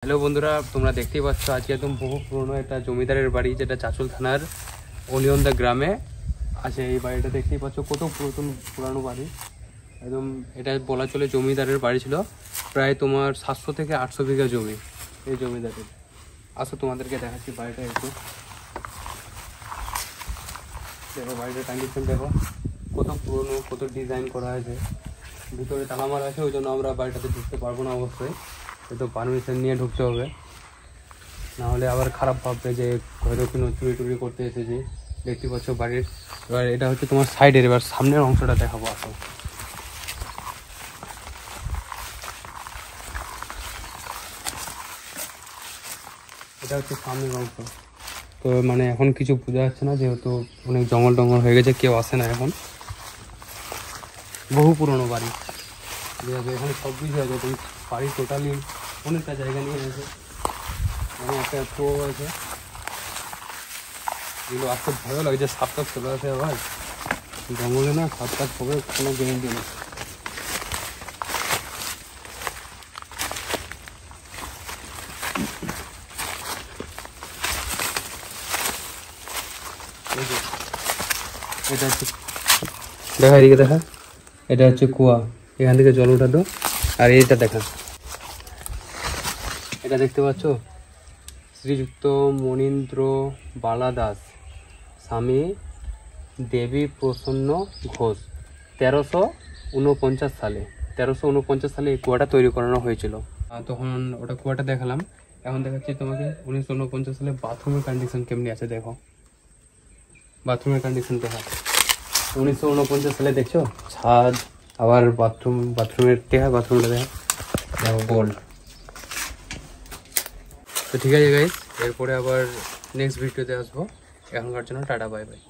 Hello বন্ধুরা, তোমরা দেখতেই পাচ্ছ আজকে একদম বহু পুরনো একটা জমিদারের বাড়ি, যেটা চাঁচল থানার অলিয়ন্দা গ্রামে আছে। এই বাড়িটা দেখতেই পাচ্ছ, কত পুরানো বাড়ি। একদম এটা বলা চলে জমিদারের বাড়ি ছিল। প্রায় তোমার 700 থেকে 800 বিঘা জমি এই জমিদারের। আসো তোমাদেরকে দেখাচ্ছি বাড়িটা একটু। দেখো বাড়িটার কন্ডিশন দেখো, কত পুরনো, কত ডিজাইন করা হয়েছে। ভিতরে তালা মারা আছে, ওই জন্য আমরা বাড়িটাতে ঢুকতে পারবো না। অবশ্যই তো পারমিশন নিয়ে ঢুকতে হবে, না হলে আবার খারাপ ভাববে যে হয়তো কোনো চুরি টুরি করতে এসেছি। দেখতে পাচ্ছ বাড়ির। এবার এটা হচ্ছে তোমার সাইডের, এবার সামনের অংশটা দেখাবো। আসো, এটা হচ্ছে সামনের অংশ। তো মানে এখন কিছু বোঝা যাচ্ছে না, যেহেতু অনেক জঙ্গল টঙ্গল হয়ে গেছে, কেউ আসে না এখন। বহু পুরনো বাড়ি, যেহেতু এখানে সব কিছু আছে। তুমি বাড়ি টোটালি অনেকটা জায়গা নিয়ে আছে। এখানে একটা কুয়ো আছে, এগুলো আসতে ভালো লাগছে। সাপ টাপ চলে আসে আবার জঙ্গলে, না সাপ টাপ হবে কোনো গ্যারেন্টি নেই। এটা হচ্ছে, দেখা এদিকে দেখা, এটা হচ্ছে কুয়া, এখান থেকে জল উঠাতো। আর এইটা দেখা, এটা দেখতে পাচ্ছ, শ্রীযুক্ত মনীন্দ্র বালা দাস, স্বামী দেবী প্রসন্ন ঘোষ, 1349 সালে। 1349 সালে এই কুয়াটা তৈরি করানো হয়েছিল। তখন ওটা কুয়াটা দেখালাম। এখন দেখাচ্ছি তোমাকে 1949 সালে বাথরুমের কন্ডিশন কেমনি আছে। দেখো বাথরুমের কন্ডিশন দেখা, 1949 সালে দেখছো ছাদ, আবার বাথরুমের দেখা, বাথরুমটা দেখা, দেখো গোল্ড। তো ঠিক আছে গাইস, এরপরে আবার নেক্সট ভিডিওতে আসবো। এখনকার জন্য টাটা, বাই বাই।